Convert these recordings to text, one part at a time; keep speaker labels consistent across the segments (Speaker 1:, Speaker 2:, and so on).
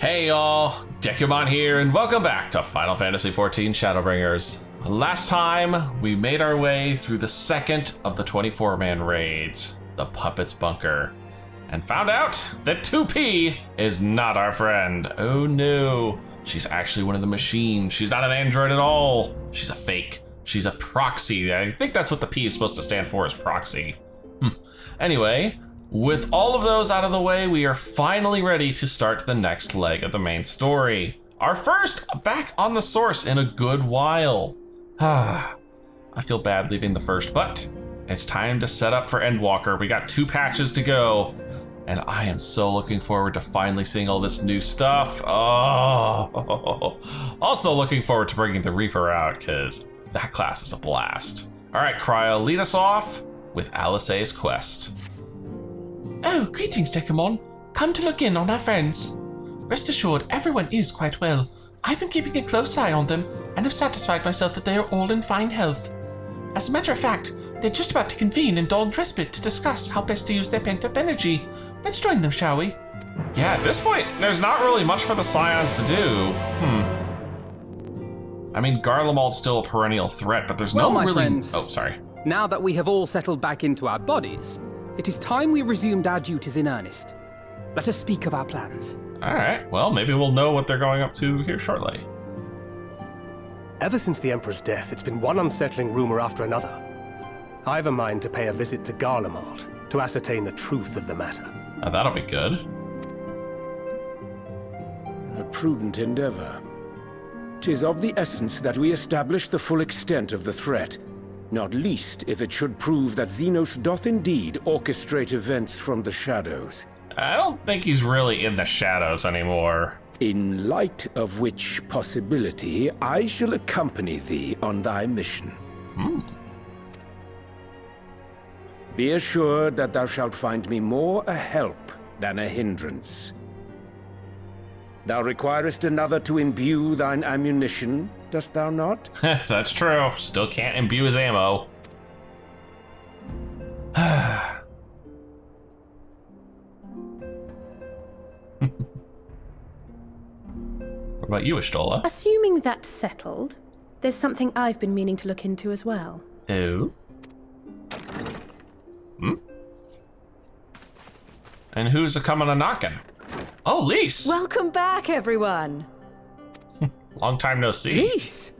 Speaker 1: Hey y'all, Dekumon here, and welcome back to Final Fantasy XIV Shadowbringers. Last time, we made our way through the second of the 24-man raids, the Puppet's Bunker, and found out that 2P is not our friend. Oh no, she's actually one of the machines. She's not an android at all. She's a fake. She's a proxy. I think that's what the P is supposed to stand for, is proxy. Anyway, with all of those out of the way, we are finally ready to start the next leg of the main story. Our first back on the source in a good while. I feel bad leaving the first, but it's time to set up for Endwalker. We got 2 patches to go, and I am so looking forward to finally seeing all this new stuff. Oh, also looking forward to bringing the Reaper out, because that class is a blast. All right, Cryo, lead us off with Alice's quest.
Speaker 2: Oh, greetings, Dekumon. Come to look in on our friends. Rest assured, everyone is quite well. I've been keeping a close eye on them, and have satisfied myself that they are all in fine health. As a matter of fact, they're just about to convene in Dawn's Respite to discuss how best to use their pent-up energy. Let's join them, shall we?
Speaker 1: Yeah, at this point, there's not really much for the Scions to do. I mean, Garlemald's still a perennial threat, but there's no
Speaker 3: my
Speaker 1: really...
Speaker 3: friends.
Speaker 1: Oh, sorry.
Speaker 3: Now that we have all settled back into our bodies, it is time we resumed our duties in earnest. Let us speak of our plans.
Speaker 1: All right, well, maybe we'll know what they're going up to here shortly.
Speaker 4: Ever since the Emperor's death, it's been one unsettling rumor after another. I've a mind to pay a visit to Garlemald to ascertain the truth of the matter.
Speaker 1: That'll be good.
Speaker 5: A prudent endeavor. 'Tis of the essence that we establish the full extent of the threat, not least if it should prove that Xenos doth indeed orchestrate events from the shadows.
Speaker 1: I don't think he's really in the shadows anymore.
Speaker 5: In light of which possibility, I shall accompany thee on thy mission. Be assured that thou shalt find me more a help than a hindrance. Thou requirest another to imbue thine ammunition, dost thou not?
Speaker 1: That's true. Still can't imbue his ammo. What about you, Ashtola?
Speaker 6: Assuming that's settled, there's something I've been meaning to look into as well.
Speaker 1: Oh? And who's a coming a knocking? Oh, Lise!
Speaker 7: Welcome back, everyone.
Speaker 1: Long time no see.
Speaker 3: Lise!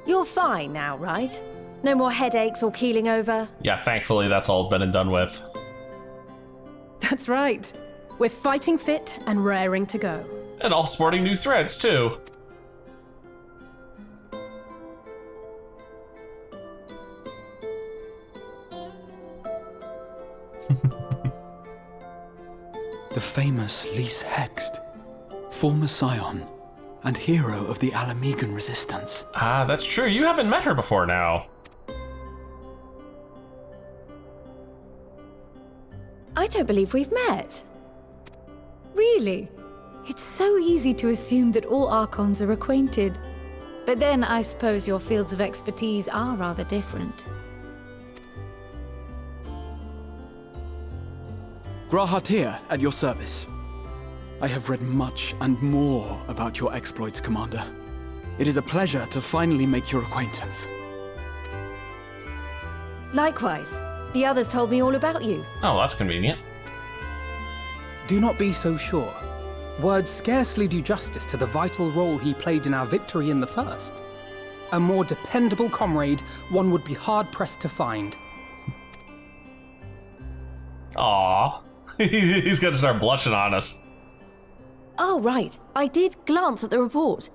Speaker 7: You're fine now, right? No more headaches or keeling over?
Speaker 1: Yeah, thankfully that's all been and done with.
Speaker 6: That's right. We're fighting fit and raring to go.
Speaker 1: And all sporting new threads, too.
Speaker 8: The famous Lise Hext, former scion and hero of the Alamegan resistance.
Speaker 1: Ah, that's true. You haven't met her before now.
Speaker 7: I don't believe we've met.
Speaker 9: Really? It's so easy to assume that all Archons are acquainted. But then I suppose your fields of expertise are rather different.
Speaker 8: RAHA here, at your service. I have read much and more about your exploits, Commander. It is a pleasure to finally make your acquaintance.
Speaker 7: Likewise. The others told me all about you.
Speaker 1: Oh, that's convenient.
Speaker 3: Do not be so sure. Words scarcely do justice to the vital role he played in our victory in the first. A more dependable comrade one would be hard-pressed to find.
Speaker 1: Aww. He's gonna start blushing on us.
Speaker 7: Oh, right. I did glance at the report.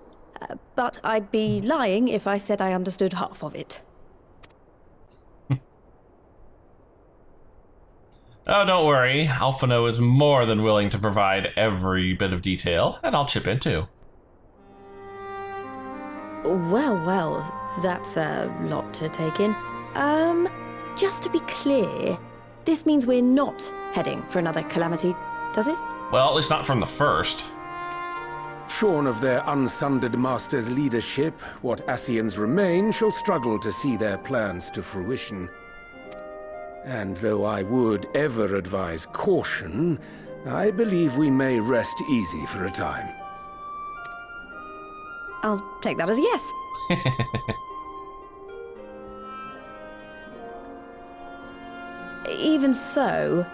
Speaker 7: But I'd be lying if I said I understood half of it.
Speaker 1: Oh, don't worry. Alphino is more than willing to provide every bit of detail, and I'll chip in too.
Speaker 7: Well, that's a lot to take in. Just to be clear, this means we're not heading for another calamity, does it?
Speaker 1: Well, at least not from the first.
Speaker 5: Shorn of their unsundered master's leadership, what Ascians remain shall struggle to see their plans to fruition. And though I would ever advise caution, I believe we may rest easy for a time.
Speaker 7: I'll take that as a yes. Even so,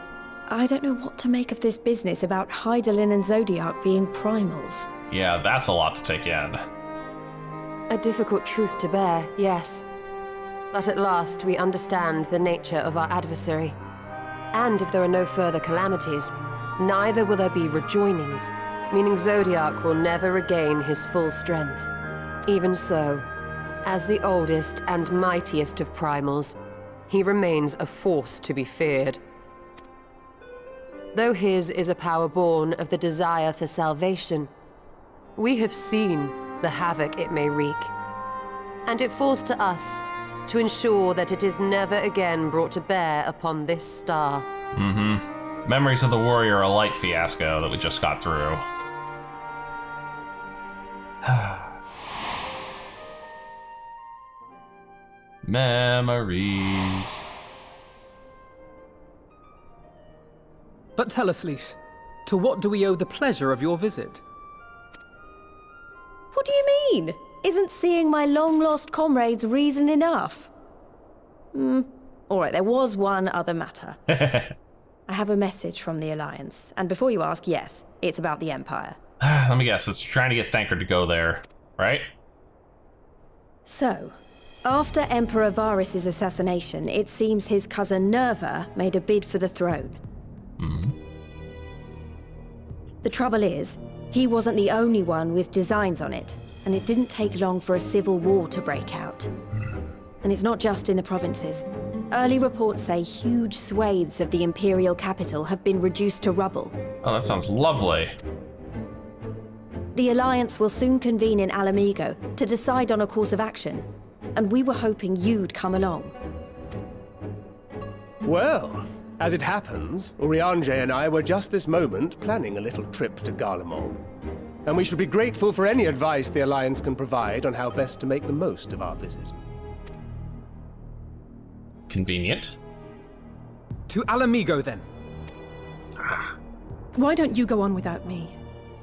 Speaker 7: I don't know what to make of this business about Hydaelyn and Zodiac being primals.
Speaker 1: Yeah, that's a lot to take in.
Speaker 10: A difficult truth to bear, yes. But at last we understand the nature of our adversary. And if there are no further calamities, neither will there be rejoinings, meaning Zodiac will never regain his full strength. Even so, as the oldest and mightiest of primals, he remains a force to be feared. Though his is a power born of the desire for salvation, we have seen the havoc it may wreak. And it falls to us to ensure that it is never again brought to bear upon this star.
Speaker 1: Mm-hmm. Memories of the Warrior of Light fiasco that we just got through. Memories.
Speaker 3: But tell us, Lys, to what do we owe the pleasure of your visit?
Speaker 7: What do you mean? Isn't seeing my long-lost comrades reason enough? All right, there was one other matter. I have a message from the Alliance, and before you ask, yes, it's about the Empire.
Speaker 1: Let me guess, it's trying to get Thancred to go there, right?
Speaker 7: So, after Emperor Varys' assassination, it seems his cousin Nerva made a bid for the throne. The trouble is, he wasn't the only one with designs on it, and it didn't take long for a civil war to break out. And it's not just in the provinces. Early reports say huge swathes of the Imperial capital have been reduced to rubble.
Speaker 1: Oh, that sounds lovely.
Speaker 7: The Alliance will soon convene in Alamigo to decide on a course of action, and we were hoping you'd come along.
Speaker 4: Well, as it happens, Urianger and I were just this moment planning a little trip to Garlemald. And we should be grateful for any advice the Alliance can provide on how best to make the most of our visit.
Speaker 1: Convenient.
Speaker 3: To Alamigo, then.
Speaker 6: Why don't you go on without me?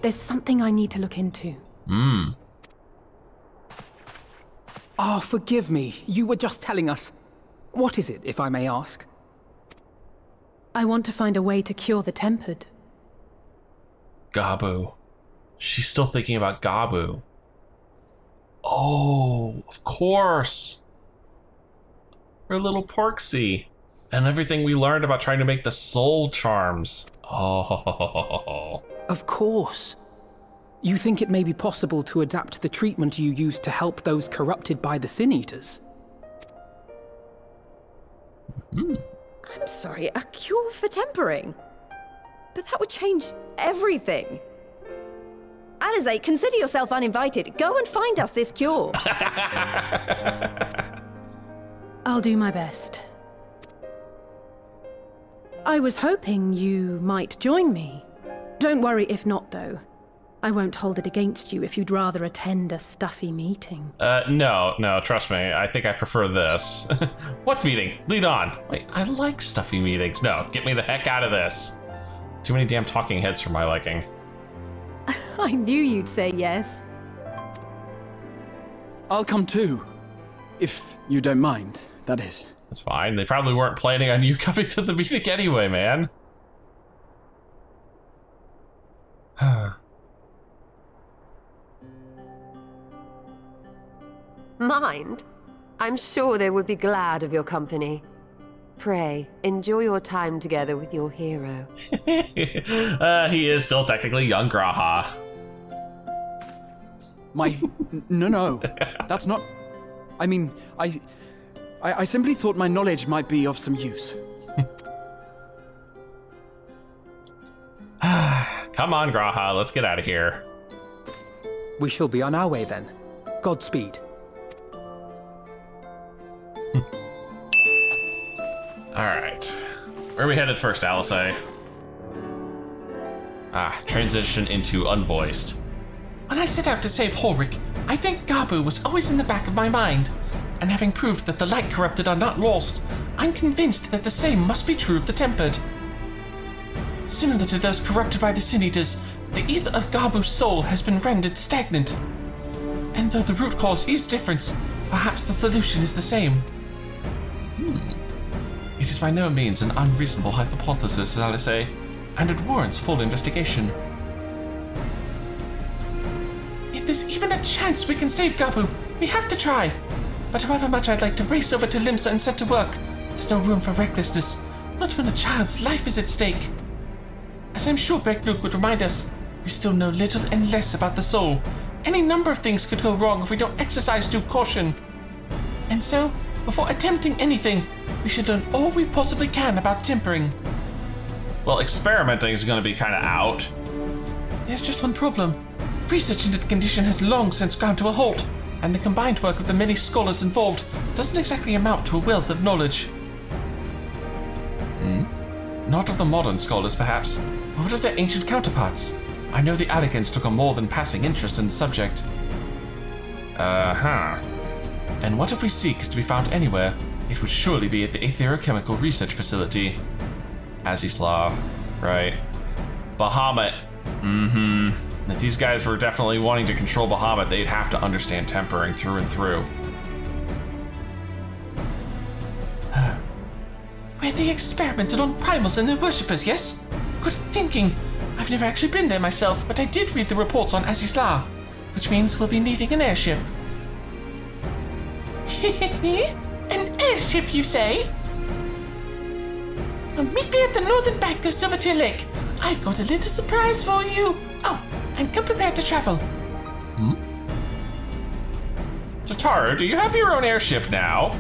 Speaker 6: There's something I need to look into.
Speaker 3: Oh, forgive me. You were just telling us. What is it, if I may ask?
Speaker 6: I want to find a way to cure the Tempered.
Speaker 1: Gabu. She's still thinking about Gabu. Oh, of course. Her little Porksy. And everything we learned about trying to make the soul charms. Oh.
Speaker 3: Of course. You think it may be possible to adapt the treatment you use to help those corrupted by the Sin Eaters?
Speaker 7: I'm sorry, a cure for tempering? But that would change everything. Alizé, consider yourself uninvited. Go and find us this cure.
Speaker 6: I'll do my best. I was hoping you might join me. Don't worry if not, though. I won't hold it against you if you'd rather attend a stuffy meeting.
Speaker 1: No, trust me. I think I prefer this. What meeting? Lead on. Wait, I like stuffy meetings. No, get me the heck out of this. Too many damn talking heads for my liking.
Speaker 6: I knew you'd say yes.
Speaker 8: I'll come too. If you don't mind, that is.
Speaker 1: That's fine. They probably weren't planning on you coming to the meeting anyway, man.
Speaker 10: Mind? I'm sure they would be glad of your company. Pray, enjoy your time together with your hero.
Speaker 1: He is still technically young RAHA.
Speaker 8: No. That's not... I mean, I simply thought my knowledge might be of some use.
Speaker 1: Come on, RAHA, let's get out of here.
Speaker 3: We shall be on our way then. Godspeed.
Speaker 1: Alright. Where are we headed first, Alizé? Transition into unvoiced.
Speaker 2: When I set out to save Horik, I think Gabu was always in the back of my mind. And having proved that the light corrupted are not lost, I'm convinced that the same must be true of the tempered. Similar to those corrupted by the Sin Eaters, the ether of Gabu's soul has been rendered stagnant. And though the root cause is different, perhaps the solution is the same. It is by no means an unreasonable hypothesis, shall I say, and it warrants full investigation. If there's even a chance we can save Gabu, we have to try. But however much I'd like to race over to Limsa and set to work, there's no room for recklessness, not when a child's life is at stake. As I'm sure Beckluke would remind us, we still know little and less about the soul. Any number of things could go wrong if we don't exercise due caution. And so, before attempting anything, we should learn all we possibly can about tempering.
Speaker 1: Well, experimenting is going to be kind of out.
Speaker 2: There's just one problem. Research into the condition has long since ground to a halt, and the combined work of the many scholars involved doesn't exactly amount to a wealth of knowledge. Not of the modern scholars, perhaps, but what of their ancient counterparts? I know the Allagans took a more than passing interest in the subject. And what if we seek is to be found anywhere? It would surely be at the Aetherochemical Research Facility. Azys Lla, right. Bahamut. If these guys were definitely wanting to control Bahamut, they'd have to understand tempering through and through. Where they experimented on primals and their worshippers, yes? Good thinking. I've never actually been there myself, but I did read the reports on Azys Lla, which means we'll be needing an airship. An airship, you say? Well, meet me at the northern bank of Silvertear Lake. I've got a little surprise for you. Oh, and come prepared to travel.
Speaker 1: Tataru, do you have your own airship now?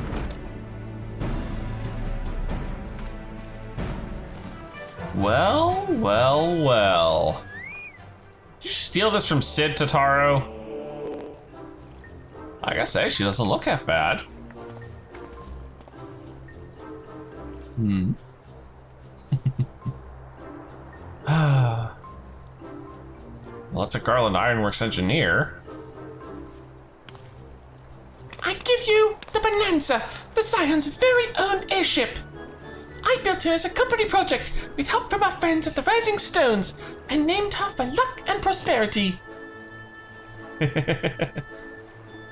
Speaker 1: Well. Did you steal this from Sid, Tataru? I gotta say, she doesn't look half bad. Well, it's a Garland Ironworks engineer.
Speaker 2: I give you the Bonanza, the Scion's very own airship. I built her as a company project with help from our friends at the Rising Stones and named her for luck and prosperity.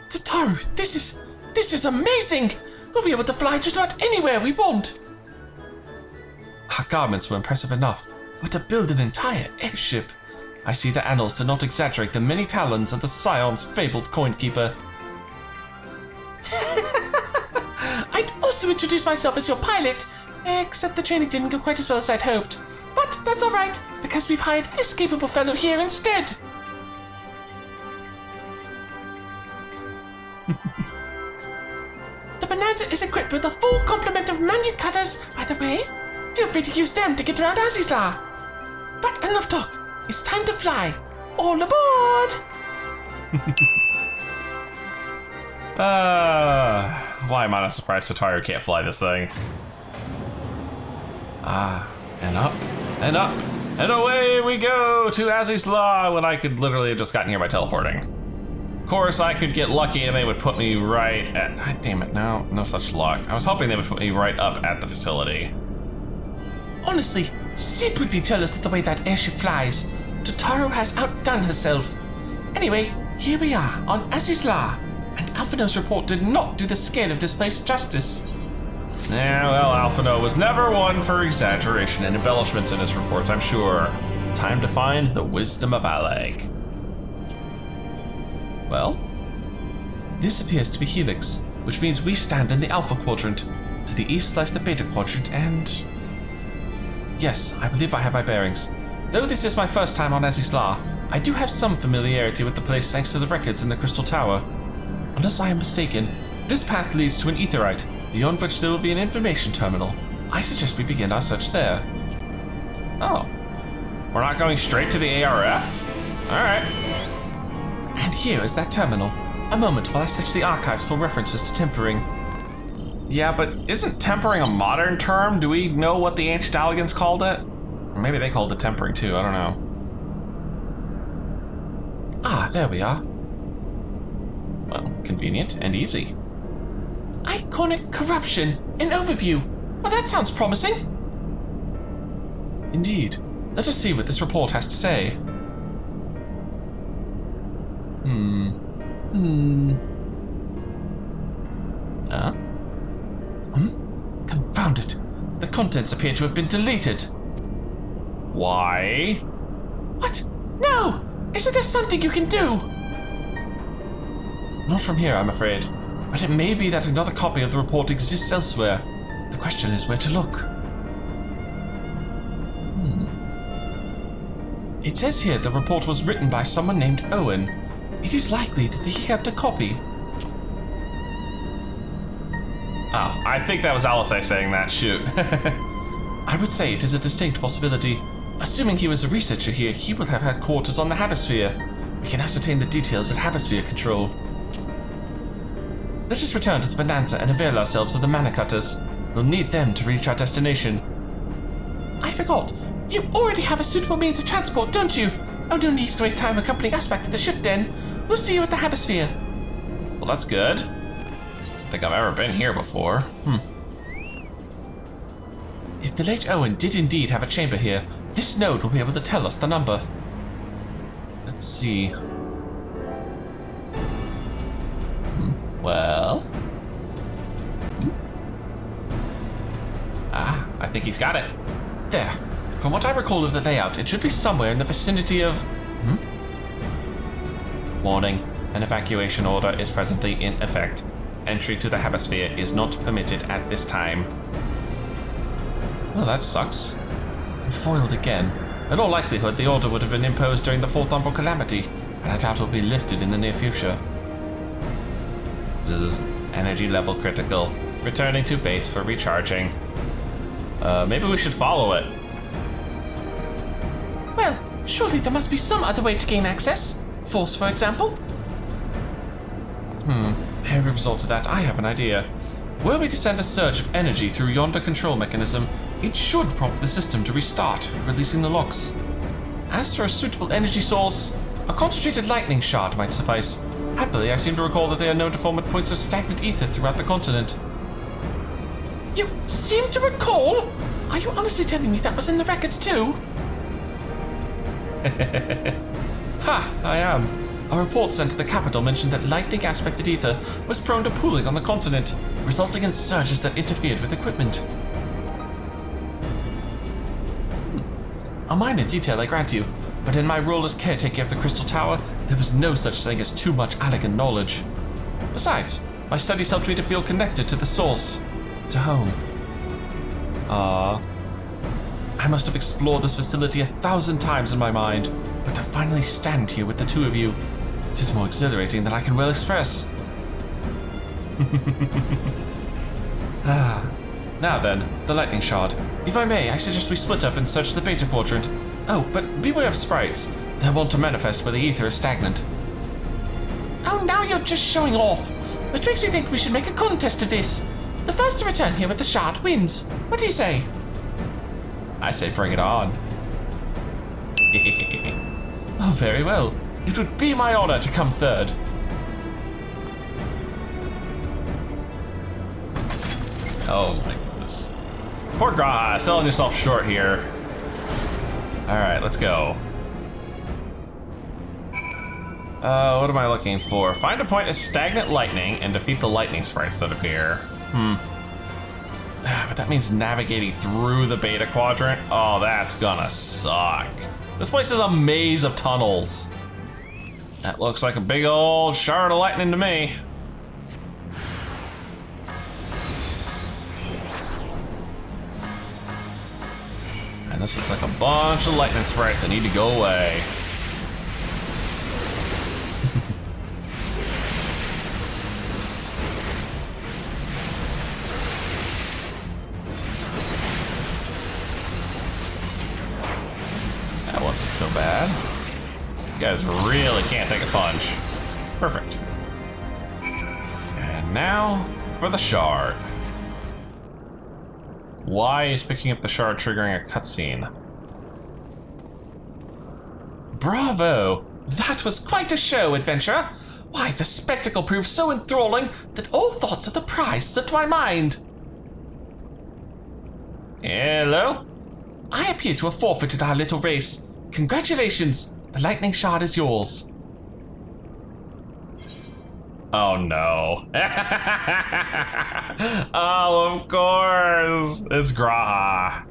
Speaker 2: Tataru, this is amazing! We'll be able to fly just about anywhere we want. Our garments were impressive enough, but to build an entire airship, I see the annals do not exaggerate the many talons of the Scion's fabled coin keeper. I'd also introduce myself as your pilot, except the training didn't go quite as well as I'd hoped. But that's alright, because we've hired this capable fellow here instead. The Bonanza is equipped with a full complement of manu cutters, by the way. Feel free to use them to get around Azys Lla. But enough talk. It's time to fly. All aboard!
Speaker 1: Why am I not surprised Tataru can't fly this thing? And up, and up, and away we go to Azys Lla when I could literally have just gotten here by teleporting. Of course, I could get lucky and they would put me right at... God damn it, no such luck. I was hoping they would put me right up at the facility.
Speaker 2: Honestly, Sid would be jealous of the way that airship flies. Tataru has outdone herself. Anyway, here we are on Azys Lla, and Alphino's report did not do the scale of this place justice.
Speaker 1: Yeah, well, Alphino was never one for exaggeration and embellishments in his reports, I'm sure. Time to find the wisdom of Allagan.
Speaker 2: Well, this appears to be Helix, which means we stand in the Alpha Quadrant. To the east lies the Beta Quadrant, and... Yes, I believe I have my bearings. Though this is my first time on Azys Lla, I do have some familiarity with the place thanks to the records in the Crystal Tower. Unless I am mistaken, this path leads to an aetherite, beyond which there will be an information terminal. I suggest we begin our search there.
Speaker 1: Oh. We're not going straight to the ARF? Alright.
Speaker 2: And here is that terminal. A moment while I search the archives for references to tempering.
Speaker 1: Yeah, but isn't tempering a modern term? Do we know what the ancient Allagans called it? Or maybe they called it tempering too, I don't know.
Speaker 2: Ah, there we are.
Speaker 1: Well, convenient and easy.
Speaker 2: Iconic corruption, an overview. Well, that sounds promising. Indeed. Let us see what this report has to say. Confound it. The contents appear to have been deleted.
Speaker 1: Why?
Speaker 2: What? No! Isn't there something you can do? Not from here, I'm afraid. But it may be that another copy of the report exists elsewhere. The question is where to look. It says here the report was written by someone named Owen. It is likely that he kept a copy.
Speaker 1: Oh, I think that was Alice saying that. Shoot.
Speaker 2: I would say it is a distinct possibility. Assuming he was a researcher here, he would have had quarters on the Hemisphere. We can ascertain the details at Hemisphere Control. Let us return to the Bonanza and avail ourselves of the Mana Cutters. We'll need them to reach our destination. I forgot. You already have a suitable means of transport, don't you? Oh, no need to wait time accompanying us back to the ship then. We'll see you at the Hemisphere.
Speaker 1: Well, that's good. I don't think I've ever been here before.
Speaker 2: If the late Owen did indeed have a chamber here, this node will be able to tell us the number. Let's see.
Speaker 1: Well. I think he's got it.
Speaker 2: There. From what I recall of the layout, it should be somewhere in the vicinity of...
Speaker 1: Warning. An evacuation order is presently in effect. Entry to the Hemisphere is not permitted at this time.
Speaker 2: Well, that sucks. I'm foiled again. In all likelihood, the order would have been imposed during the Fourth Umbral Calamity, and I doubt it will be lifted in the near future.
Speaker 1: This is energy level critical. Returning to base for recharging. Maybe we should follow it.
Speaker 2: Well, surely there must be some other way to gain access. Force, for example? As a result of that, I have an idea. Were we to send a surge of energy through yonder control mechanism, it should prompt the system to restart, releasing the locks. As for a suitable energy source, a concentrated lightning shard might suffice. Happily, I seem to recall that they are known to form at points of stagnant ether throughout the continent. You seem to recall? Are you honestly telling me that was in the records too? Ha, I am. A report sent to the capital mentioned that lightning aspected ether was prone to pooling on the continent, resulting in surges that interfered with equipment. A minor detail, I grant you, but in my role as caretaker of the Crystal Tower, there was no such thing as too much Allagan knowledge. Besides, my studies helped me to feel connected to the source, to home. I must have explored this facility 1,000 times in my mind, but to finally stand here with the two of you, it is more exhilarating than I can well express. Now then, the lightning shard. If I may, I suggest we split up and search the beta quadrant. Oh, but beware of sprites. They're wont to manifest where the ether is stagnant. Oh, now you're just showing off. Which makes me think we should make a contest of this. The first to return here with the shard wins. What do you say?
Speaker 1: I say bring it on.
Speaker 2: Oh, very well. It would be my honor to come third.
Speaker 1: Oh my goodness. Poor RAHA, selling yourself short here. Alright, let's go. What am I looking for? Find a point of stagnant lightning and defeat the lightning sprites that appear. But that means navigating through the beta quadrant. Oh, that's gonna suck. This place is a maze of tunnels. That looks like a big old shard of lightning to me. And this looks like a bunch of lightning sprites that need to go away. That wasn't so bad. You guys really can't take a punch. Perfect. And now for the shard. Why is picking up the shard triggering a cutscene?
Speaker 2: Bravo! That was quite a show, adventurer! Why, the spectacle proved so enthralling that all thoughts of the prize slipped my mind. Hello? I appear to have forfeited our little race. Congratulations! The lightning shard is yours.
Speaker 1: Oh no. Oh, of course. It's RAHA.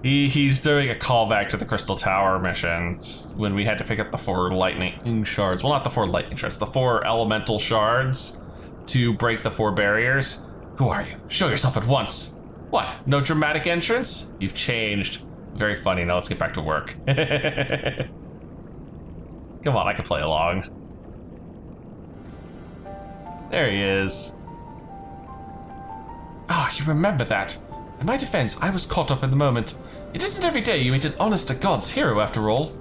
Speaker 1: He's doing a callback to the Crystal Tower mission when we had to pick up the 4 lightning shards. Well, not the 4 lightning shards, the 4 elemental shards to break the 4 barriers. Who are you? Show yourself at once. What? No dramatic entrance? You've changed. Very funny. Now let's get back to work. Come on, I can play along. There he is.
Speaker 2: Ah, you remember that. In my defense, I was caught up in the moment. It isn't every day you meet an honest-to-God's hero, after all.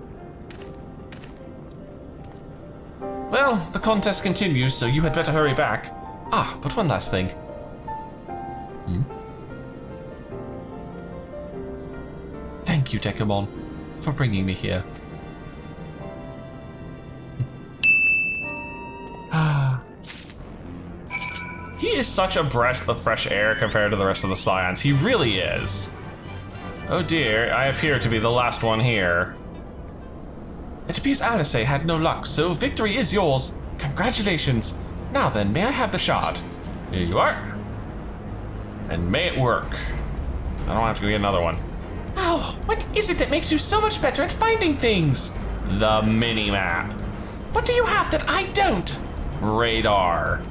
Speaker 2: Well, the contest continues, so you had better hurry back. Ah, but one last thing. Thank you, Dekumon, for bringing me here.
Speaker 1: He is such a breath of fresh air compared to the rest of the Scions. He really is. Oh dear, I appear to be the last one here.
Speaker 2: It appears Alice had no luck, so victory is yours. Congratulations. Now then, may I have the shard?
Speaker 1: Here you are. And may it work. I don't have to go get another one.
Speaker 2: Oh, what is it that makes you so much better at finding things?
Speaker 1: The mini-map.
Speaker 2: What do you have that I don't?
Speaker 1: Radar.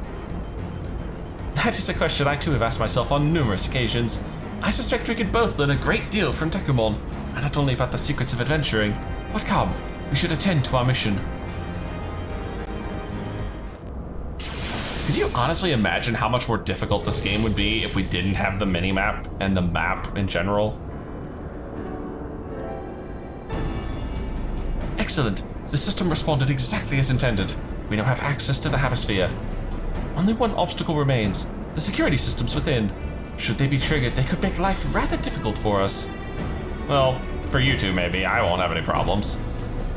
Speaker 2: That is a question I too have asked myself on numerous occasions. I suspect we could both learn a great deal from Dekumon, and not only about the secrets of adventuring, but come, we should attend to our mission.
Speaker 1: Could you honestly imagine how much more difficult this game would be if we didn't have the mini-map and the map in general?
Speaker 2: Excellent. The system responded exactly as intended. We now have access to the Hemisphere. Only one obstacle remains, the security systems within. Should they be triggered, they could make life rather difficult for us.
Speaker 1: Well, for you two maybe, I won't have any problems.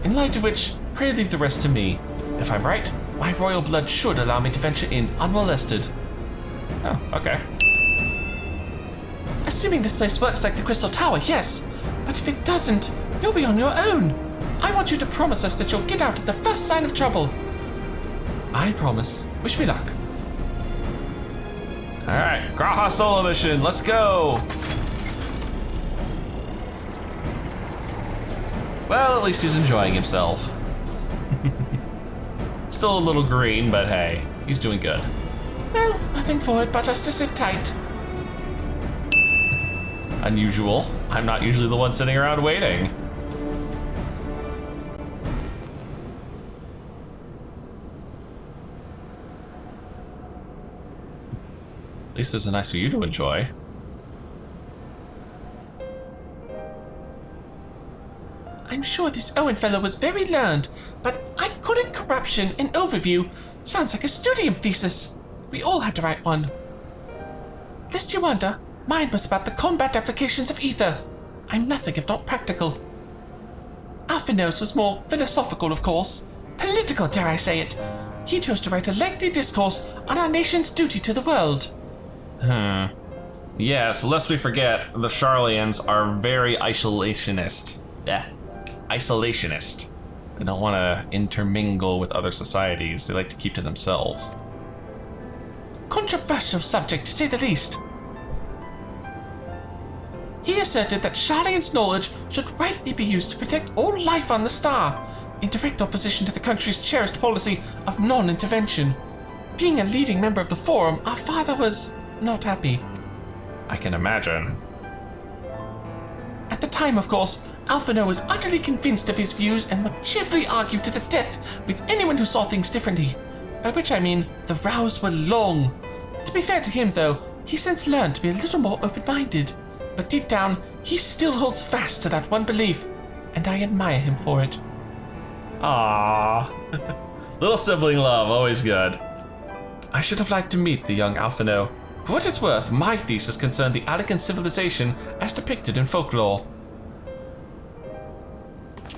Speaker 2: In light of which, pray leave the rest to me. If I'm right, my royal blood should allow me to venture in unmolested.
Speaker 1: Oh, okay.
Speaker 2: Assuming this place works like the Crystal Tower, yes. But if it doesn't, you'll be on your own. I want you to promise us that you'll get out at the first sign of trouble. I promise. Wish me luck.
Speaker 1: Alright, RAHA solo mission, let's go! Well, at least he's enjoying himself. Still a little green, but hey, he's doing good.
Speaker 2: Well, nothing for it but just to sit tight.
Speaker 1: Unusual. I'm not usually the one sitting around waiting.
Speaker 2: At least there's a nice view to enjoy. I'm sure this Owen fellow was very learned, but I couldn't corruption an overview. Sounds like a studium thesis. We all had to write one. Lest you wonder, mine was about the combat applications of ether. I'm nothing if not practical. Alphinaud's was more philosophical, of course. Political, dare I say it. He chose to write a lengthy discourse on our nation's duty to the world.
Speaker 1: Yes, lest we forget, the Sharlayans are very isolationist. Isolationist. They don't want to intermingle with other societies. They like to keep to themselves.
Speaker 2: Controversial subject, to say the least. He asserted that Sharlayan's knowledge should rightly be used to protect all life on the star, in direct opposition to the country's cherished policy of non-intervention. Being a leading member of the Forum, our father was not happy.
Speaker 1: I can imagine.
Speaker 2: At the time, of course, Alphinaud was utterly convinced of his views and would cheerfully argue to the death with anyone who saw things differently. By which I mean, the rows were long. To be fair to him, though, he's since learned to be a little more open-minded. But deep down, he still holds fast to that one belief, and I admire him for it.
Speaker 1: Aww. Little sibling love, always good.
Speaker 2: I should have liked to meet the young Alphinaud. For what it's worth, my thesis concerned the Allagan civilization as depicted in folklore.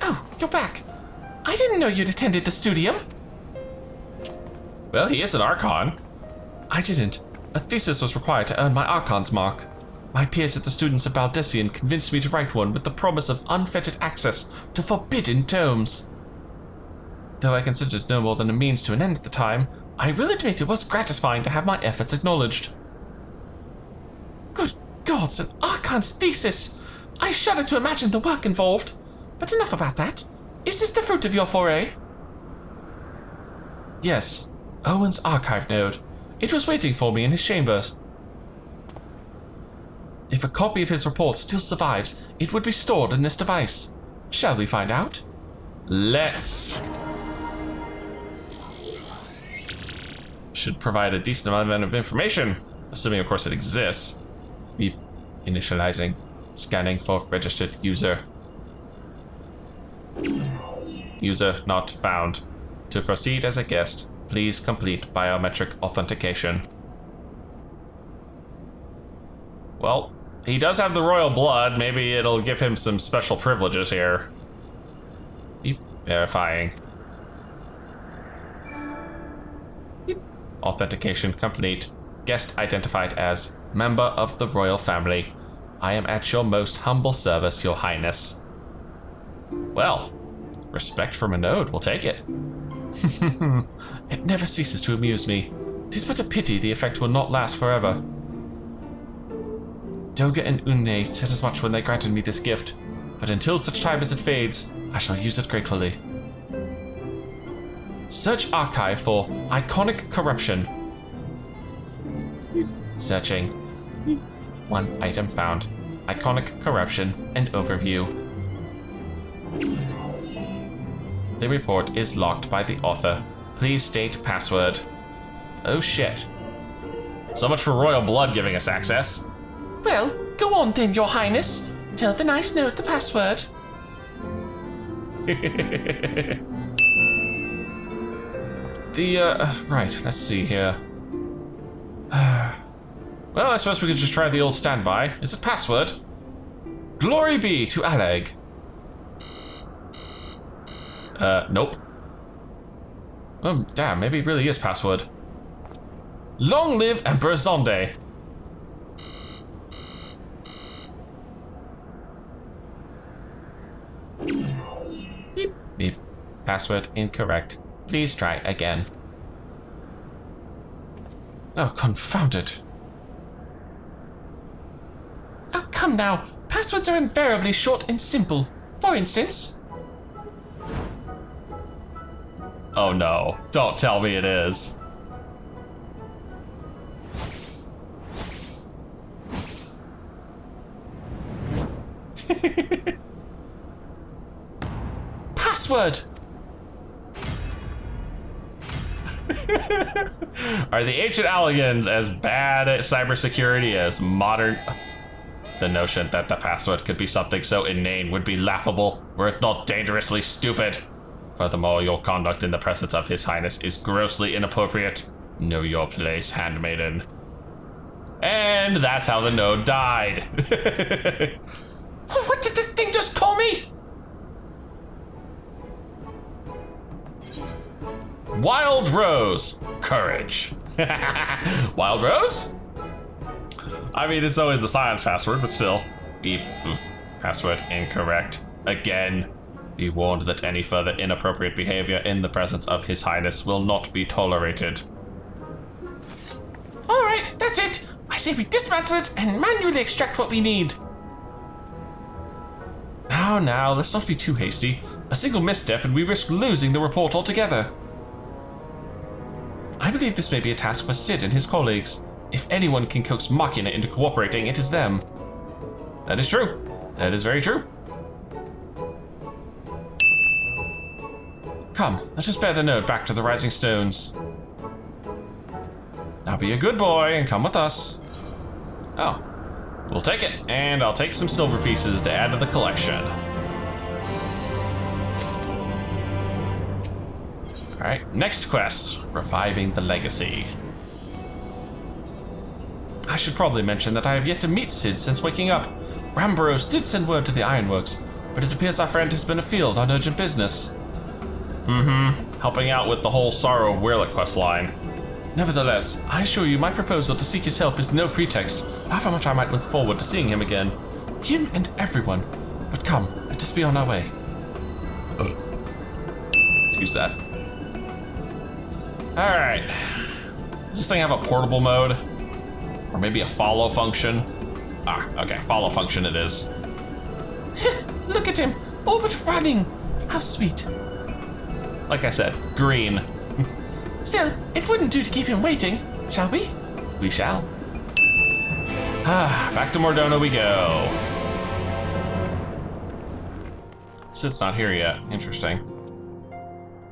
Speaker 2: Oh, you're back. I didn't know you'd attended the studium.
Speaker 1: Well, he is an Archon.
Speaker 2: I didn't. A thesis was required to earn my Archon's mark. My peers at the Students of Baldessian convinced me to write one with the promise of unfettered access to forbidden tomes. Though I considered it no more than a means to an end at the time, I will admit it was gratifying to have my efforts acknowledged. Good gods, an Archon's thesis! I shudder to imagine the work involved. But enough about that. Is this the fruit of your foray? Yes, Owen's archive node. It was waiting for me in his chambers. If a copy of his report still survives, it would be stored in this device. Shall we find out?
Speaker 1: Let's. Should provide a decent amount of information, assuming of course it exists. Beep. Initializing. Scanning for registered user. User not found. To proceed as a guest, please complete biometric authentication. Well, he does have the royal blood. Maybe it'll give him some special privileges here. Beep. Verifying. Beep. Authentication complete. Guest identified as member of the royal family. I am at your most humble service, your highness. Well, respect from a node, we'll take it. It never ceases to amuse me. 'Tis but a pity the effect will not last forever. Doga and Unne said as much when they granted me this gift, but until such time as it fades, I shall use it gratefully. Search archive for iconic corruption. Searching. One item found. Iconic corruption and overview. The report is locked by the author. Please state password. Oh shit. So much for royal blood giving us access.
Speaker 2: Well, go on then, your highness. Tell the nice node the password.
Speaker 1: Right, let's see here. Well, I suppose we could just try the old standby. Is it password? Glory be to Allagan. Nope. Oh, damn, maybe it really is password. Long live Emperor Zonde. Beep, beep. Password incorrect. Please try again. Oh, confound it.
Speaker 2: Oh, come now. Passwords are invariably short and simple. For instance...
Speaker 1: Oh no, don't tell me it is.
Speaker 2: Password!
Speaker 1: Are the ancient Allagans as bad at cybersecurity as modern? The notion that the password could be something so inane would be laughable, were it not dangerously stupid. Furthermore, your conduct in the presence of His Highness is grossly inappropriate. Know your place, handmaiden. And that's how the node died.
Speaker 2: What did this thing just call me?
Speaker 1: Wild Rose. Courage. Wild Rose? I mean, it's always the science password, but still. Beep. Password incorrect. Again. Be warned that any further inappropriate behavior in the presence of His Highness will not be tolerated.
Speaker 2: Alright, that's it. I say we dismantle it and manually extract what we need.
Speaker 1: Now, let's not be too hasty. A single misstep and we risk losing the report altogether.
Speaker 2: I believe this may be a task for Sid and his colleagues. If anyone can coax Machina into cooperating, it is them.
Speaker 1: That is true. That is very true.
Speaker 2: Come, let us bear the node back to the Rising Stones.
Speaker 1: Now be a good boy and come with us. Oh, we'll take it. And I'll take some silver pieces to add to the collection. All right, next quest, Reviving the Legacy.
Speaker 2: I should probably mention that I have yet to meet Sid since waking up. Ramboros did send word to the Ironworks, but it appears our friend has been afield on urgent business.
Speaker 1: Helping out with the whole Sorrow of Weirlet quest line.
Speaker 2: Nevertheless, I assure you my proposal to seek his help is no pretext, however much I might look forward to seeing him again. Him and everyone. But come, let us be on our way.
Speaker 1: Excuse that. Alright. Does this thing have a portable mode? Or maybe a follow function? Ah, okay, follow function it is.
Speaker 2: Look at him, all but running. How sweet.
Speaker 1: Like I said, green.
Speaker 2: Still, it wouldn't do to keep him waiting, shall we?
Speaker 1: We shall. Ah, back to Mordona we go. Sid's not here yet. Interesting.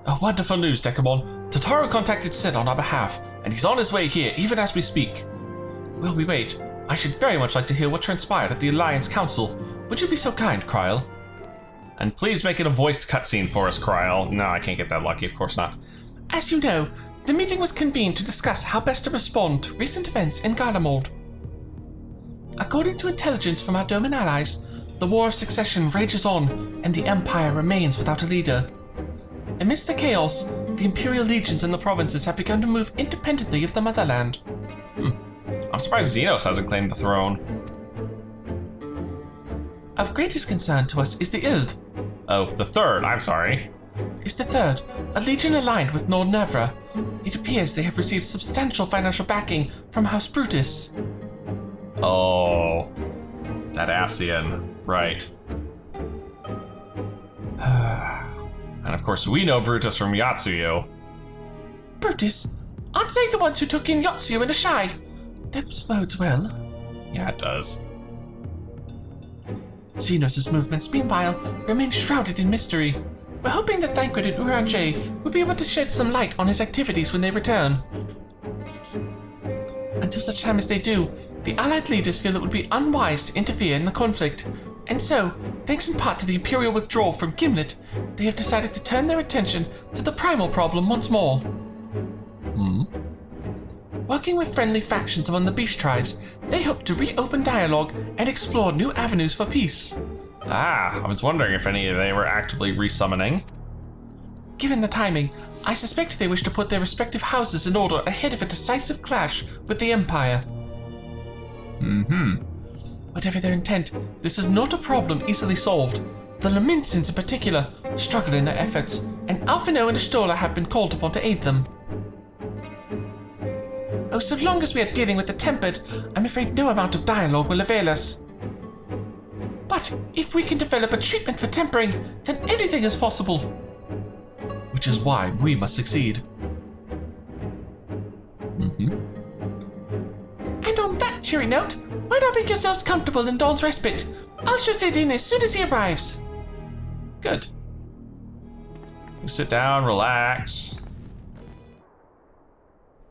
Speaker 2: Oh, wonderful news, Dekumon. Totaro contacted Sid on our behalf, and he's on his way here even as we speak. While we wait, I should very much like to hear what transpired at the Alliance Council. Would you be so kind, Kryl?
Speaker 1: And please make it a voiced cutscene for us, Kryl. No, I can't get that lucky, of course not.
Speaker 2: As you know, the meeting was convened to discuss how best to respond to recent events in Garlemald. According to intelligence from our Doman allies, the War of Succession rages on, and the Empire remains without a leader. Amidst the chaos, the Imperial legions in the provinces have begun to move independently of the motherland.
Speaker 1: I'm surprised Xenos hasn't claimed the throne.
Speaker 2: Of greatest concern to us is the Ild.
Speaker 1: Oh, the third, I'm sorry.
Speaker 2: Is the third, a legion aligned with Nordnevra. It appears they have received substantial financial backing from House Brutus.
Speaker 1: Oh, that Ascian, right. And of course we know Brutus from Yatsuyo.
Speaker 2: Brutus? Aren't they the ones who took in Yatsuyo and Ashai? That bodes well.
Speaker 1: Yeah, it does.
Speaker 2: Xenos' movements, meanwhile, remain shrouded in mystery. We're hoping that Thancred and Uranjay will be able to shed some light on his activities when they return. Until such time as they do, the Allied leaders feel it would be unwise to interfere in the conflict. And so, thanks in part to the Imperial withdrawal from Gimlet, they have decided to turn their attention to the primal problem once more. Working with friendly factions among the Beast tribes, they hope to reopen dialogue and explore new avenues for peace.
Speaker 1: Ah, I was wondering if any of they were actively resummoning.
Speaker 2: Given the timing, I suspect they wish to put their respective houses in order ahead of a decisive clash with the Empire. Whatever their intent, this is not a problem easily solved. The Laminsons in particular struggle in their efforts, and Alphino and Ashtola have been called upon to aid them. Oh, so long as we are dealing with the Tempered, I'm afraid no amount of dialogue will avail us. But if we can develop a treatment for tempering, then anything is possible. Which is why we must succeed. And on that cheery note, why not make yourselves comfortable in Dawn's respite? I'll just sit in as soon as he arrives.
Speaker 1: Good. Sit down, relax.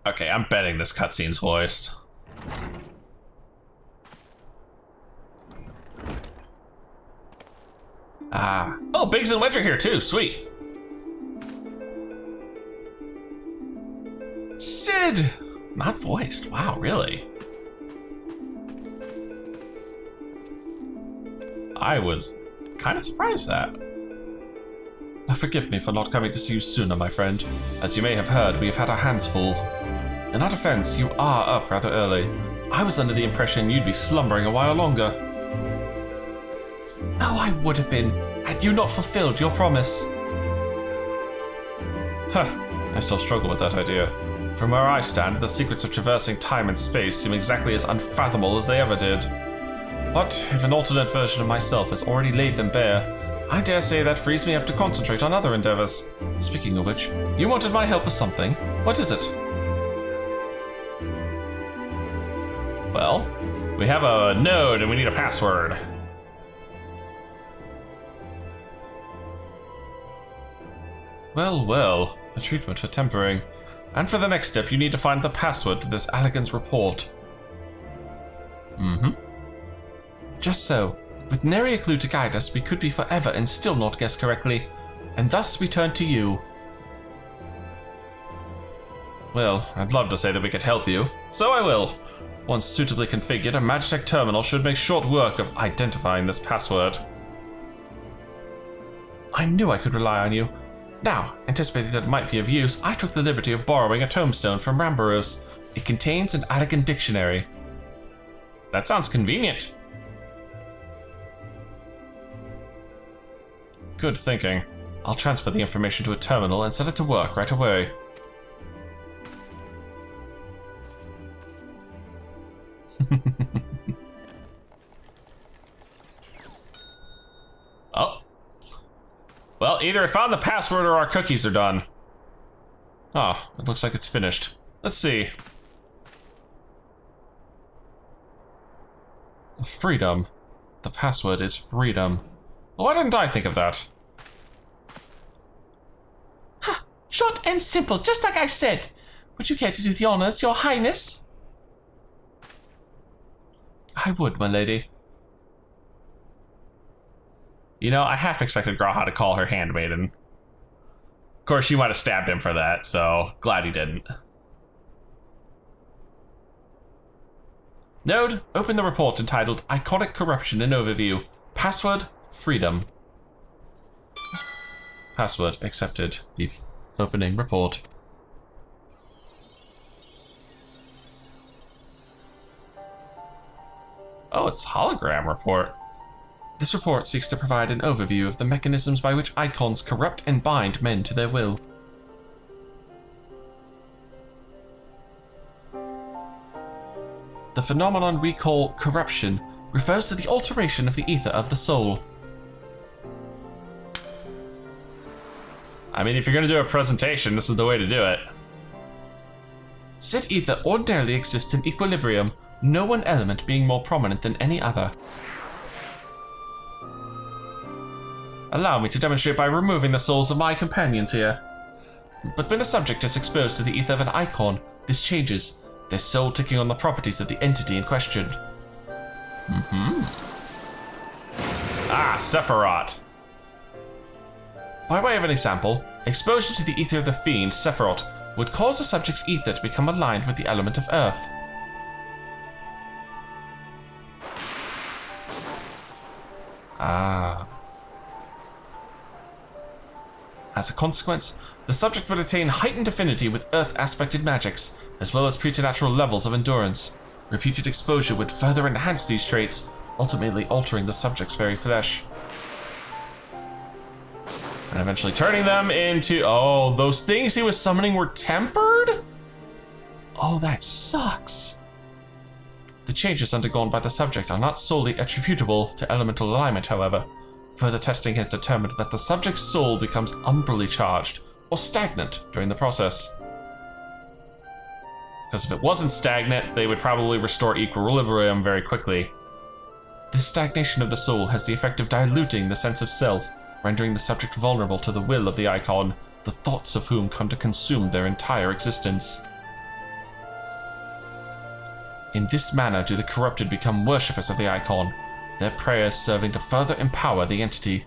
Speaker 1: Okay, I'm betting this cutscene's voiced. Ah. Oh, Biggs and Wedge are here too, sweet. Sid! Not voiced, wow, really? I was kind of surprised that.
Speaker 2: Forgive me for not coming to see you sooner, my friend. As you may have heard, we have had our hands full. In our defense, you are up rather early. I was under the impression you'd be slumbering a while longer. Oh, I would have been, had you not fulfilled your promise. I still struggle with that idea. From where I stand, the secrets of traversing time and space seem exactly as unfathomable as they ever did. But if an alternate version of myself has already laid them bare, I dare say that frees me up to concentrate on other endeavors. Speaking of which, you wanted my help with something. What is it?
Speaker 1: Well, we have a node and we need a password.
Speaker 2: Well, a treatment for tempering. And for the next step, you need to find the password to this Allagan's report. Just so. With nary a clue to guide us, we could be forever and still not guess correctly. And thus we turn to you. Well, I'd love to say that we could help you, so I will. Once suitably configured, a Magitech terminal should make short work of identifying this password. I knew I could rely on you. Now, anticipating that it might be of use, I took the liberty of borrowing a tombstone from Rambaros. It contains an Allagan dictionary.
Speaker 1: That sounds convenient.
Speaker 2: Good thinking. I'll transfer the information to a terminal and set it to work right away.
Speaker 1: Oh. Well, either it found the password or our cookies are done.
Speaker 2: Oh, it looks like it's finished. Let's see. Freedom. The password is freedom. Why didn't I think of that? Ha! Short and simple, just like I said. Would you care to do the honors, Your Highness? I would, my lady.
Speaker 1: You know, I half expected RAHA to call her handmaiden. Of course, she might have stabbed him for that, so glad he didn't.
Speaker 2: Node, open the report entitled Iconic Corruption and Overview. Password, freedom. Password accepted. The opening report. Oh, it's hologram report. This report seeks to provide an overview of the mechanisms by which icons corrupt and bind men to their will. The phenomenon we call corruption refers to the alteration of the ether of the soul.
Speaker 1: I mean, if you're gonna do a presentation, this is the way to do it.
Speaker 2: Said ether ordinarily exists in equilibrium, no one element being more prominent than any other. Allow me to demonstrate by removing the souls of my companions here. But when a subject is exposed to the ether of an icon, this changes, their soul taking on the properties of the entity in question.
Speaker 1: Ah, Sephiroth.
Speaker 2: By way of an example, exposure to the ether of the fiend, Sephiroth, would cause the subject's ether to become aligned with the element of earth. Ah. As a consequence, the subject would attain heightened affinity with earth-aspected magics, as well as preternatural levels of endurance. Repeated exposure would further enhance these traits, ultimately altering the subject's very flesh.
Speaker 1: And eventually turning them into... Oh, those things he was summoning were tempered?
Speaker 2: Oh, that sucks. The changes undergone by the subject are not solely attributable to elemental alignment, however. Further testing has determined that the subject's soul becomes umbrally charged, or stagnant, during the process.
Speaker 1: Because if it wasn't stagnant, they would probably restore equilibrium very quickly.
Speaker 2: This stagnation of the soul has the effect of diluting the sense of self, rendering the subject vulnerable to the will of the icon, the thoughts of whom come to consume their entire existence. In this manner do the corrupted become worshippers of the icon, their prayers serving to further empower the entity.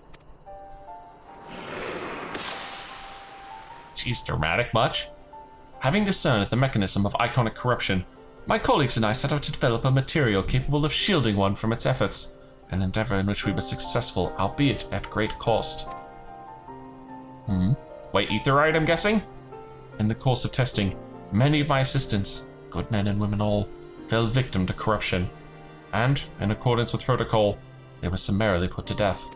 Speaker 1: Geez, dramatic much?
Speaker 2: Having discerned the mechanism of iconic corruption, my colleagues and I set out to develop a material capable of shielding one from its efforts, an endeavor in which we were successful, albeit at great cost.
Speaker 1: Wait, etherite, I'm guessing?
Speaker 2: In the course of testing, many of my assistants, good men and women all, fell victim to corruption, and, in accordance with protocol, they were summarily put to death.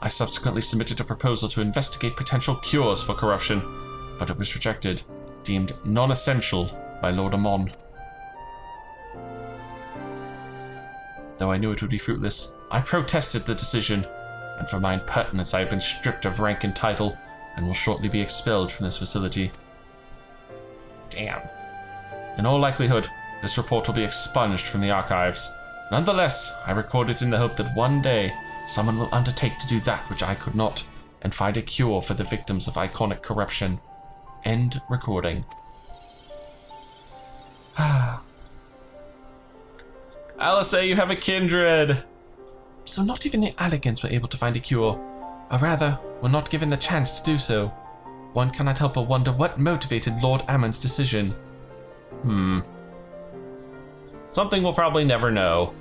Speaker 2: I subsequently submitted a proposal to investigate potential cures for corruption, but it was rejected, deemed non-essential by Lord Amon. Though I knew it would be fruitless, I protested the decision, and for my impertinence I have been stripped of rank and title, and will shortly be expelled from this facility.
Speaker 1: Damn.
Speaker 2: In all likelihood, this report will be expunged from the archives. Nonetheless, I record it in the hope that one day, someone will undertake to do that which I could not, and find a cure for the victims of iconic corruption. End recording.
Speaker 1: Alice, you have a kindred.
Speaker 2: So not even the Allagans were able to find a cure, or rather, were not given the chance to do so. One cannot help but wonder what motivated Lord Ammon's decision.
Speaker 1: Something we'll probably never know.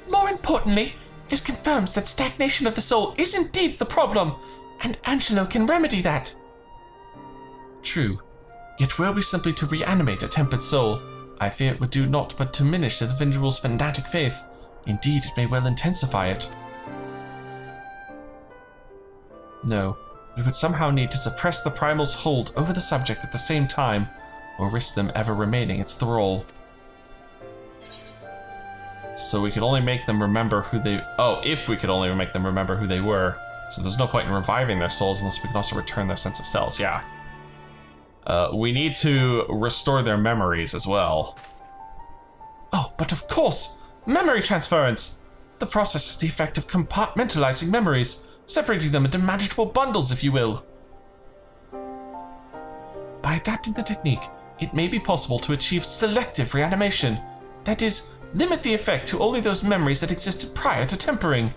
Speaker 2: More importantly, this confirms that stagnation of the soul is indeed the problem, and Angelo can remedy that. True. Yet were we simply to reanimate a tempered soul, I fear it would do naught but diminish the individual's fanatic faith. Indeed, it may well intensify it. No, we would somehow need to suppress the primal's hold over the subject at the same time, or risk them ever remaining its thrall. So we could only make them remember who they... Oh, if we could only make them remember who they were. So there's no point in reviving their souls unless we can also return their sense of selves, yeah. We need to restore their memories as well. Oh, but of course! Memory transference! The process is the effect of compartmentalizing memories, separating them into manageable bundles, if you will. By adapting the technique, it may be possible to achieve selective reanimation. That is, limit the effect to only those memories that existed prior to tempering.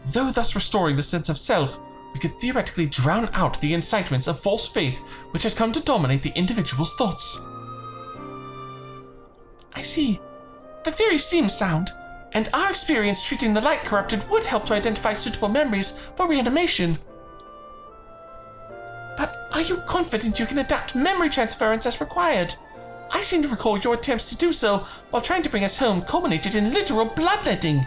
Speaker 2: Though thus restoring the sense of self, we could theoretically drown out the incitements of false faith which had come to dominate the individual's thoughts. I see. The theory seems sound, and our experience treating the light corrupted would help to identify suitable memories for reanimation. But are you confident you can adapt memory transference as required? I seem to recall your attempts to do so while trying to bring us home culminated in literal bloodletting.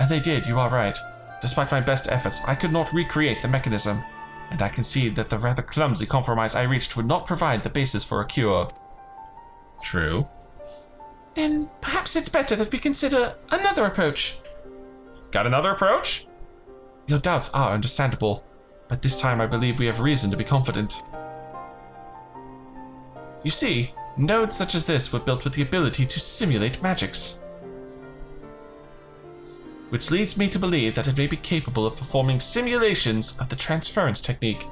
Speaker 2: They did, you are right. Despite my best efforts, I could not recreate the mechanism, and I concede that the rather clumsy compromise I reached would not provide the basis for a cure. True. Then perhaps it's better that we consider another approach. Got another approach? Your doubts are understandable, but this time I believe we have reason to be confident. You see, nodes such as this were built with the ability to simulate magics, which leads me to believe that it may be capable of performing simulations of the transference technique.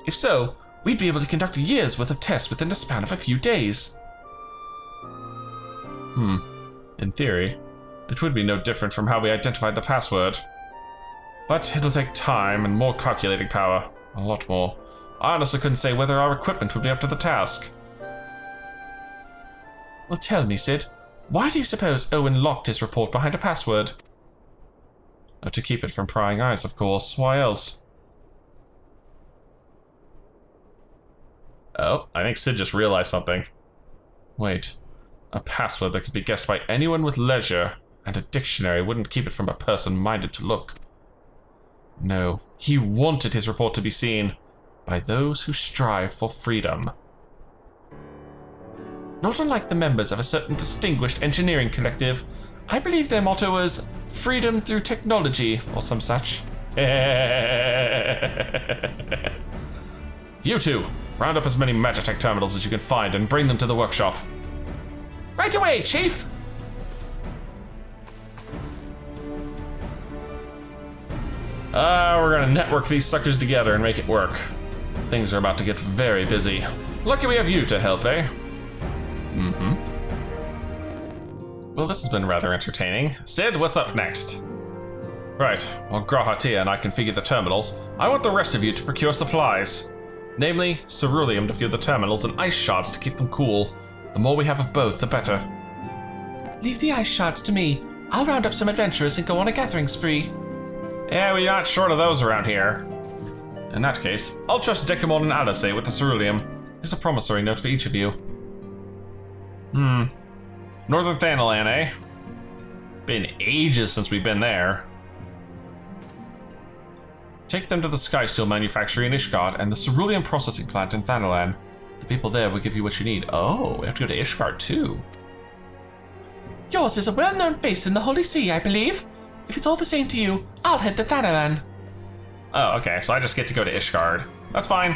Speaker 2: If so, we'd be able to conduct years' worth of tests within the span of a few days. In theory, it would be no different from how we identified the password. But it'll take time and more calculating power. A lot more. I honestly couldn't say whether our equipment would be up to the task. Well, tell me, Sid, why do you suppose Owen locked his report behind a password? Oh, to keep it from prying eyes, of course. Why else? Oh, I think Sid just realized something. Wait. A password that could be guessed by anyone with leisure, and a dictionary wouldn't keep it from a person minded to look. No, he wanted his report to be seen by those who strive for freedom. Not unlike the members of a certain distinguished engineering collective, I believe their motto was freedom through technology, or some such. You two, round up as many Magitech terminals as you can find and bring them to the workshop. Right away, Chief! We're gonna network these suckers together and make it work. Things are about to get very busy. Lucky we have you to help, eh? Well, this has been rather entertaining. Sid, what's up next? Right, while RAHA and I configure the terminals, I want the rest of you to procure supplies. Namely, ceruleum to fuel the terminals and ice shards to keep them cool. The more we have of both, the better. Leave the ice shards to me. I'll round up some adventurers and go on a gathering spree. Yeah, we're not short of those around here. In that case, I'll trust Dekumon and Alice with the ceruleum. Here's a promissory note for each of you. Northern Thanalan, eh? Been ages since we've been there. Take them to the Skysteel manufactory in Ishgard and the ceruleum processing plant in Thanalan. The people there will give you what you need. Oh, we have to go to Ishgard too. Yours is a well-known face in the Holy See, I believe. If it's all the same to you, I'll head to Thanalan. Oh, okay, so I just get to go to Ishgard. That's fine.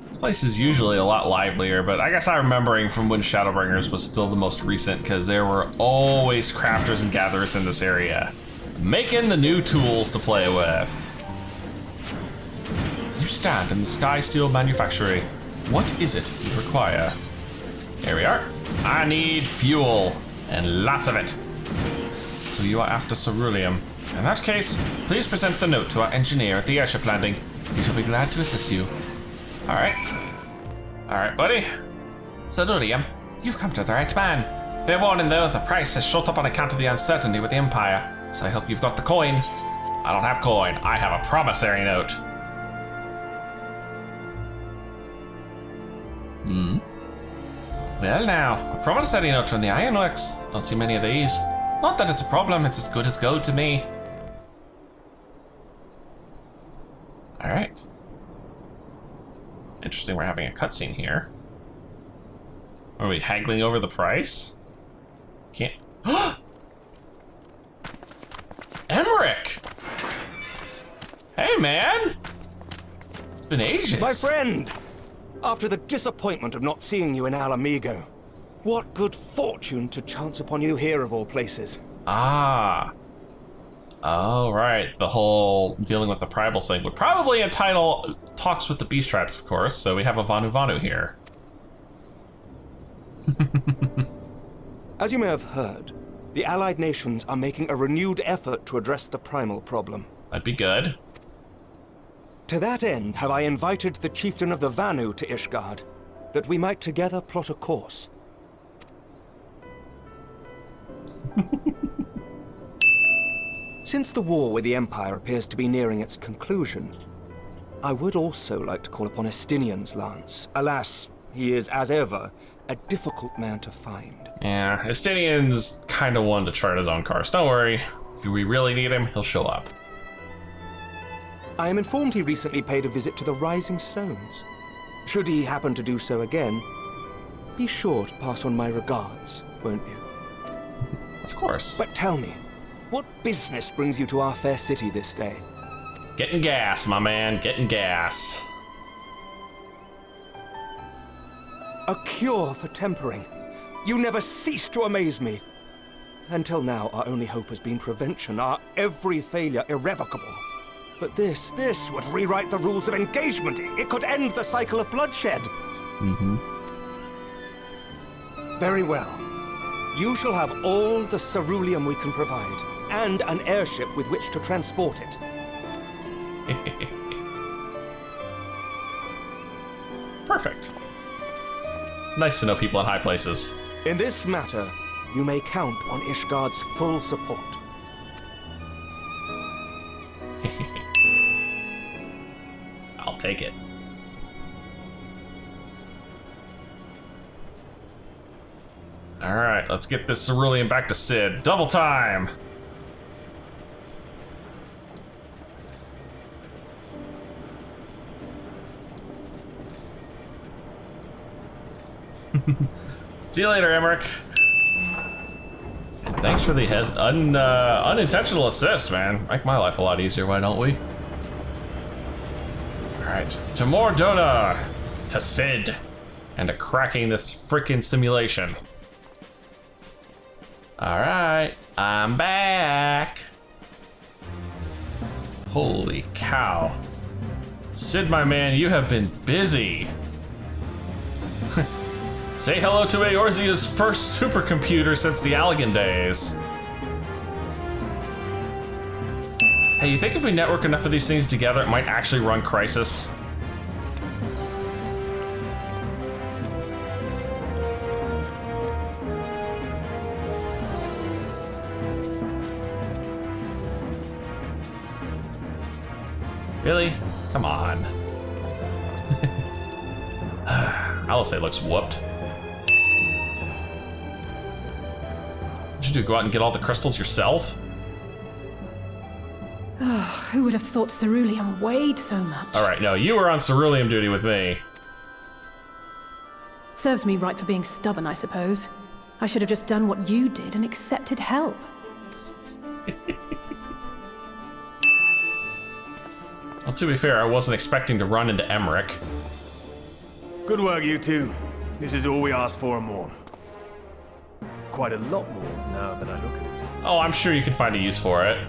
Speaker 2: This place is usually a lot livelier, but I guess I'm remembering from when Shadowbringers was still the most recent, because there were always crafters and gatherers in this area, making the new tools to play with. You stand in the Skysteel manufactory. What is it you require? Here we are. I need fuel, and lots of it. So you are after ceruleum. In that case, please present the note to our engineer at the airship landing. He shall be glad to assist you. Alright, buddy. Ceruleum, you've come to the right man.
Speaker 1: Fair warning though, the price has shot up on account of the uncertainty with the Empire, so I hope you've got the coin. I don't have coin, I have a promissory note. Well now, a promissory note from the Ironworks. Don't see many of these. Not that it's a problem, it's as good as gold to me. Alright. Interesting, we're having a cutscene here. Are we haggling over the price? Can't. Emmerich! Hey, man! It's been ages.
Speaker 11: My friend! After the disappointment of not seeing you in Alamigo, what good fortune to chance upon you here of all places.
Speaker 1: Ah. Oh, right. The whole dealing with the primal thing would probably entitle Talks with the Beast Tribes, of course, so we have a Vanu Vanu here.
Speaker 11: As you may have heard, the Allied nations are making a renewed effort to address the primal problem.
Speaker 1: That'd be good.
Speaker 11: To that end, have I invited the chieftain of the Vanu to Ishgard, that we might together plot a course. Since the war with the Empire appears to be nearing its conclusion, I would also like to call upon Estinian's lance. Alas, he is, as ever, a difficult man to find.
Speaker 1: Yeah, Estinian's kind of one to chart his own course. Don't worry. If we really need him, he'll show up.
Speaker 11: I am informed he recently paid a visit to the Rising Stones. Should he happen to do so again, be sure to pass on my regards, won't you?
Speaker 1: Of course.
Speaker 11: But tell me, what business brings you to our fair city this day?
Speaker 1: Getting gas, my man, getting gas.
Speaker 11: A cure for tempering. You never cease to amaze me. Until now, our only hope has been prevention, our every failure irrevocable. But this would rewrite the rules of engagement. It could end the cycle of bloodshed. Very well. You shall have all the ceruleum we can provide, and an airship with which to transport it.
Speaker 1: Perfect. Nice to know people in high places.
Speaker 11: In this matter, you may count on Ishgard's full support.
Speaker 1: I'll take it. Alright, let's get this cerulean back to Sid. Double time! See you later, Emmerich. And thanks for the unintentional assist, man. Make my life a lot easier, why don't we? Alright, to Mordona, to Sid, and to cracking this freaking simulation. Alright, I'm back. Holy cow. Sid, my man, you have been busy. Say hello to Eorzea's first supercomputer since the Allagan days. Hey, you think if we network enough of these things together, it might actually run Crisis? Really? Come on. Alice looks whooped. What'd you do, go out and get all the crystals yourself?
Speaker 6: Oh, who would have thought ceruleum weighed so much?
Speaker 1: Alright, no, you were on ceruleum duty with me.
Speaker 6: Serves me right for being stubborn, I suppose. I should have just done what you did and accepted help.
Speaker 1: Well, to be fair, I wasn't expecting to run into Emmerich.
Speaker 12: Good work, you two. This is all we asked for and more. Quite a lot more now that I look at it.
Speaker 1: Oh, I'm sure you could find a use for it.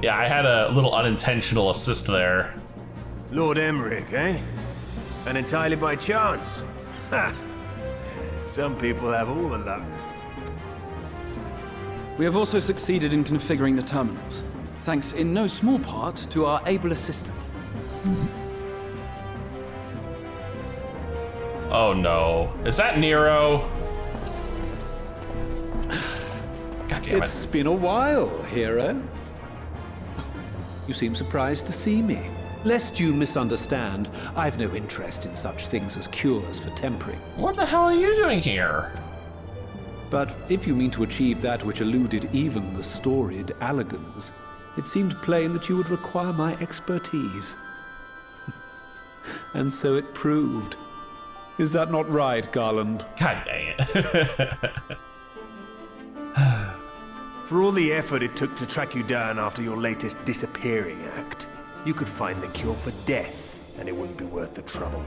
Speaker 1: Yeah, I had a little unintentional assist there.
Speaker 12: Lord Emmerich, eh? And entirely by chance. Ha! Some people have all the luck.
Speaker 8: We have also succeeded in configuring the terminals, thanks in no small part to our able assistant.
Speaker 1: Oh no. Is that Nero? God damn it.
Speaker 13: It's been a while, hero. You seem surprised to see me. Lest you misunderstand, I've no interest in such things as cures for tempering.
Speaker 1: What the hell are you doing here?
Speaker 13: But if you mean to achieve that which eluded even the storied Allagans, it seemed plain that you would require my expertise. And so it proved. Is that not right, Garland?
Speaker 1: God dang it.
Speaker 12: For all the effort it took to track you down after your latest disappearing act, you could find the cure for death, and it wouldn't be worth the trouble.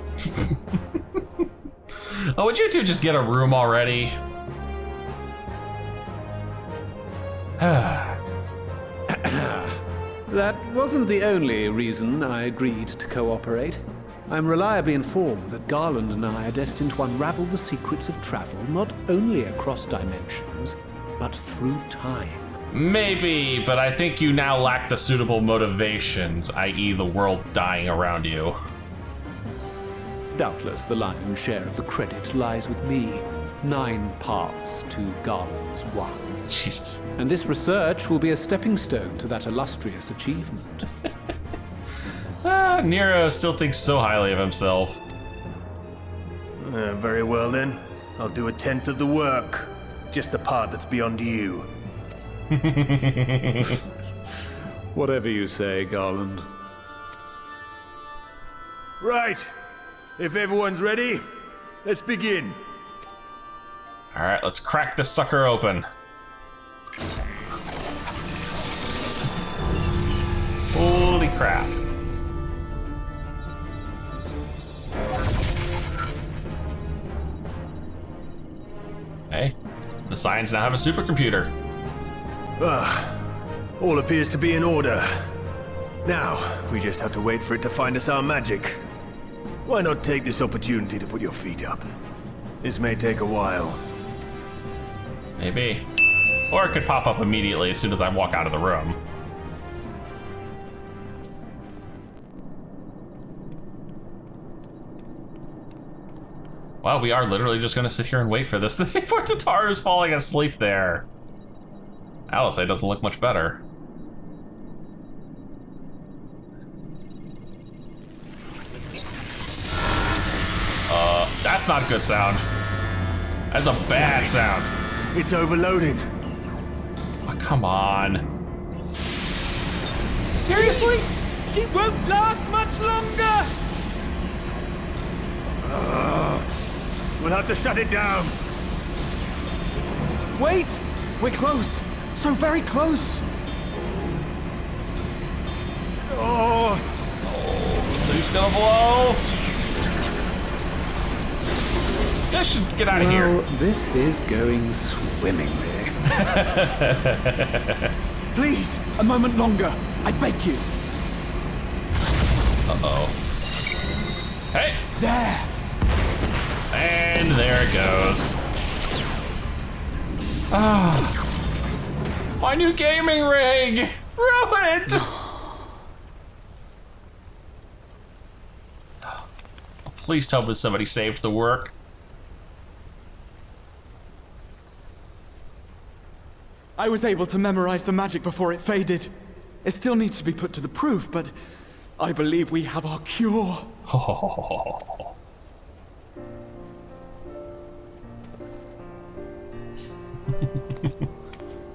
Speaker 1: Oh, would you two just get a room already?
Speaker 13: That wasn't the only reason I agreed to cooperate. I'm reliably informed that Garland and I are destined to unravel the secrets of travel not only across dimensions, but through time.
Speaker 1: Maybe, but I think you now lack the suitable motivations, i.e. the world dying around you.
Speaker 13: Doubtless the lion's share of the credit lies with me. 9 parts to Garland's 1.
Speaker 1: Jesus.
Speaker 13: And this research will be a stepping stone to that illustrious achievement.
Speaker 1: Nero still thinks so highly of himself.
Speaker 12: Very well then. I'll do 1/10 of the work. Just the part that's beyond you.
Speaker 13: Whatever you say, Garland.
Speaker 12: Right. If everyone's ready, let's begin.
Speaker 1: All right, let's crack this sucker open. Holy crap. Hey, the Scions now have a supercomputer.
Speaker 12: All appears to be in order. Now, we just have to wait for it to find us our magic. Why not take this opportunity to put your feet up? This may take a while.
Speaker 1: Maybe. Or it could pop up immediately as soon as I walk out of the room. Well, we are literally just gonna sit here and wait for this. Poor Tataru's falling asleep there. Alice, it doesn't look much better. That's not a good sound. That's a bad sound.
Speaker 12: It's overloading.
Speaker 1: Oh, come on. Seriously?
Speaker 11: She won't last much longer!
Speaker 12: We'll have to shut it down.
Speaker 8: Wait! We're close. So very close.
Speaker 12: Oh!
Speaker 1: This thing's gonna blow. You guys should get out of here.
Speaker 13: This is going swimmingly.
Speaker 8: Please, a moment longer. I beg you.
Speaker 1: Uh-oh. Hey!
Speaker 8: There.
Speaker 1: And there it goes. Ah. My new gaming rig! Ruined! Please tell me somebody saved the work.
Speaker 8: I was able to memorize the magic before it faded. It still needs to be put to the proof, but I believe we have our cure.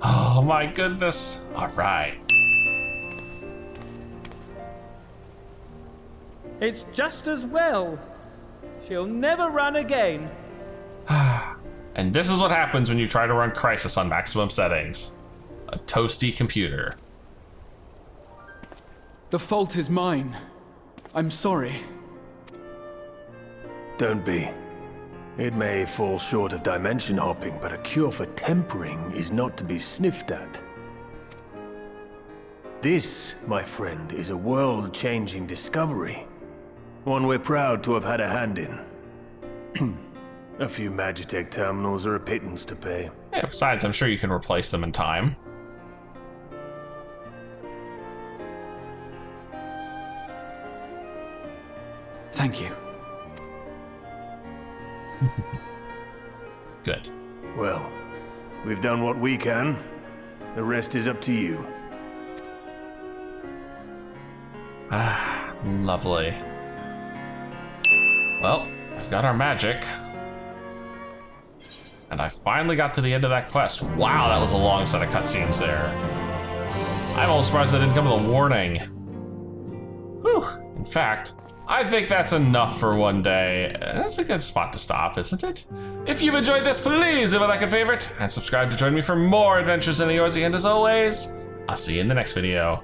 Speaker 1: Oh my goodness. All right.
Speaker 14: It's just as well. She'll never run again.
Speaker 1: And this is what happens when you try to run Crisis on maximum settings. A toasty computer.
Speaker 8: The fault is mine. I'm sorry.
Speaker 12: Don't be. It may fall short of dimension hopping, but a cure for tempering is not to be sniffed at. This, my friend, is a world-changing discovery. One we're proud to have had a hand in. A few Magitech terminals are a pittance to pay.
Speaker 1: Yeah, besides, I'm sure you can replace them in time.
Speaker 8: Thank you.
Speaker 1: Good.
Speaker 12: Well, we've done what we can. The rest is up to you.
Speaker 1: Ah, lovely. Well, I've got our magic. And I finally got to the end of that quest. Wow, that was a long set of cutscenes there. I'm almost surprised that didn't come with a warning. Whew. In fact, I think that's enough for one day. That's a good spot to stop, isn't it? If you've enjoyed this, please leave a like and favorite, and subscribe to join me for more adventures in the Eorzea. And as always, I'll see you in the next video.